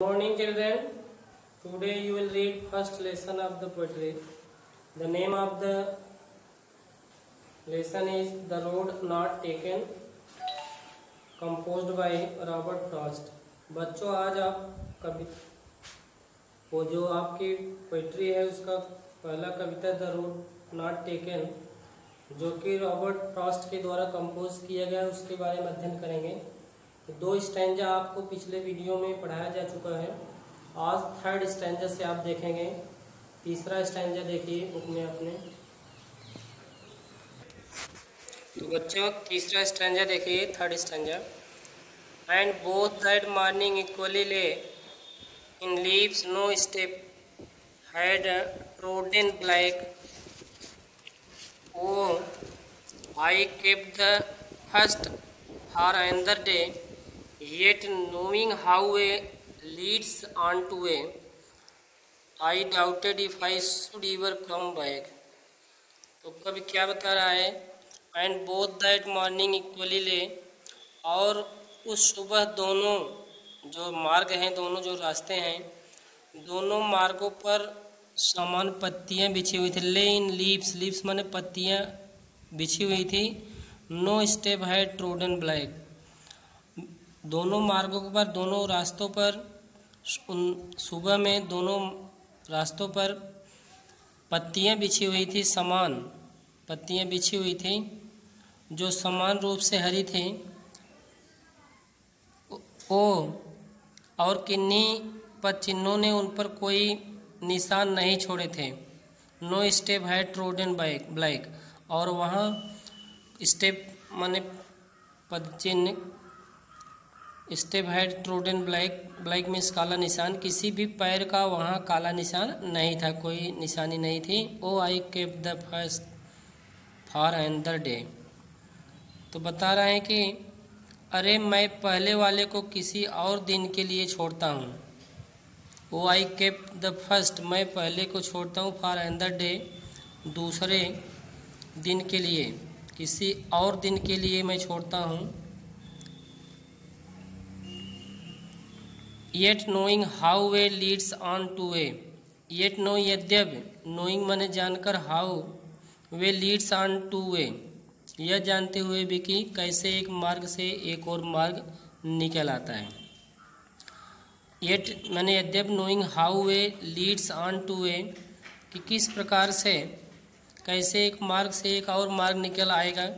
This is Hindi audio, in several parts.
Morning children, today you will read first lesson of the poetry. The name of the lesson is The Road Not Taken, composed by Robert Frost. बच्चों आज आप कवि वो जो आपकी पोइट्री है उसका पहला कविता द रोड नॉट टेकन जो कि रॉबर्ट फ्रॉस्ट के द्वारा कंपोज किया गया उसके बारे में अध्ययन करेंगे। तो 2 स्टैंजा आपको पिछले वीडियो में पढ़ाया जा चुका है। आज 3rd स्टैंजा से आप देखेंगे। तीसरा स्टैंजा देखिए बुक में अपने। तो बच्चों तीसरा स्टैंजा देखिए, 3rd stanza. And both that morning equally lay in leaves no step had trodden black oh I kept the first for another day, yet knowing how a leads on to a, I doubted if I should ever come back. तो कभी क्या बता रहा है? And both that morning equally ले, और उस सुबह दोनों जो मार्ग हैं, दोनों जो रास्ते हैं, दोनों मार्गों पर समान पत्तियां बिछी हुई थी। ले इन लीव्स, लीव्स माने पत्तियां बिछी हुई थी। नो स्टेप है ट्रोडन ब्लैक, दोनों मार्गों पर, दोनों रास्तों पर सुबह में दोनों रास्तों पर पत्तियां बिछी हुई थी, समान पत्तियां बिछी हुई थी जो समान रूप से हरी थी। ओ और किन्हीं पदचिन्हों ने उन पर कोई निशान नहीं छोड़े थे। नो स्टेप है ट्रोडन ब्लैक, और वहाँ स्टेप माने पदचिन्ह, step had trodden black means काला निशान, किसी भी पैर का वहाँ काला निशान नहीं था, कोई निशानी नहीं थी। Oh I kept the first for another day, तो बता रहे हैं कि अरे मैं पहले वाले को किसी और दिन के लिए छोड़ता हूँ। ओ आई केप द फर्स्ट, मैं पहले को छोड़ता हूँ, फॉर अनदर डे दूसरे दिन के लिए, किसी और दिन के लिए मैं छोड़ता हूँ। Yet knowing how way leads on to way, yet know यद्यपि, नोइंग माने जानकर, how way leads on to way, यह जानते हुए भी कि कैसे एक मार्ग से एक और मार्ग निकल आता है। येट माने यद्यपि, knowing how way leads on to वे, कि किस प्रकार से कैसे एक मार्ग से एक और मार्ग निकल आएगा।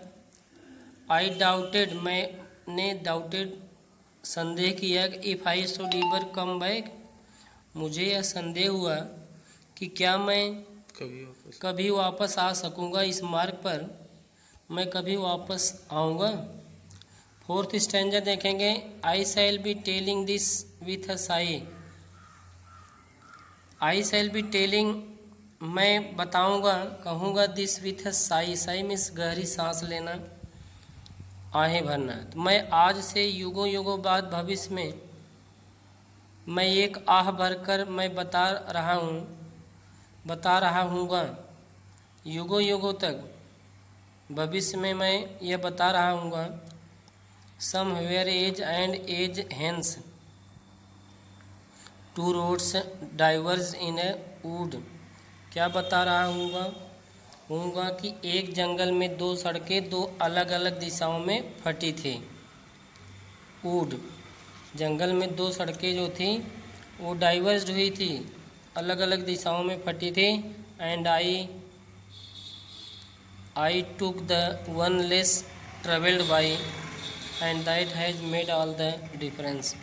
आई डाउटेड, मैंने डाउटेड संदेह किया, if I should ever come back, मुझे यह संदेह हुआ कि क्या मैं कभी वापस आ सकूंगा इस मार्ग पर, मैं कभी वापस आऊँगा। 4th स्टैंजा देखेंगे। I shall be telling this with a sigh, I shall be telling, मैं बताऊंगा, कहूँगा, this with sigh, sigh means गहरी सांस लेना, आहें भरना। तो मैं आज से युगों युगों बाद भविष्य में मैं एक आह भरकर मैं बता रहा हूँगा, युगों युगों तक भविष्य में मैं यह बता रहा हूँगा। Somewhere ages and ages hence two roads diverged in a wood, क्या बता रहा हूँगा कि एक जंगल में 2 सड़कें 2 अलग अलग दिशाओं में फटी थी। वुड, जंगल में 2 सड़कें जो थी वो डाइवर्ज हुई थी, अलग अलग दिशाओं में फटी थी। And I took the one less travelled by and that has made all the difference,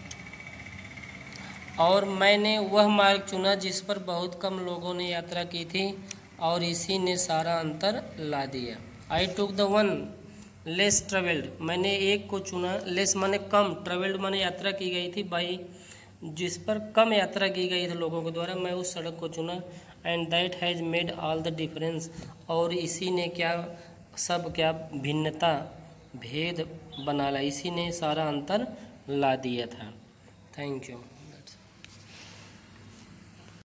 और मैंने वह मार्ग चुना जिस पर बहुत कम लोगों ने यात्रा की थी, और इसी ने सारा अंतर ला दिया। I took the one less travelled, मैंने एक को चुना, लेस माने कम, ट्रेवल्ड माने यात्रा की गई थी, बाई जिस पर कम यात्रा की गई थी लोगों के द्वारा, मैं उस सड़क को चुना। And that has made all the difference, और इसी ने क्या भिन्नता, भेद बना ला, इसी ने सारा अंतर ला दिया था। Thank you.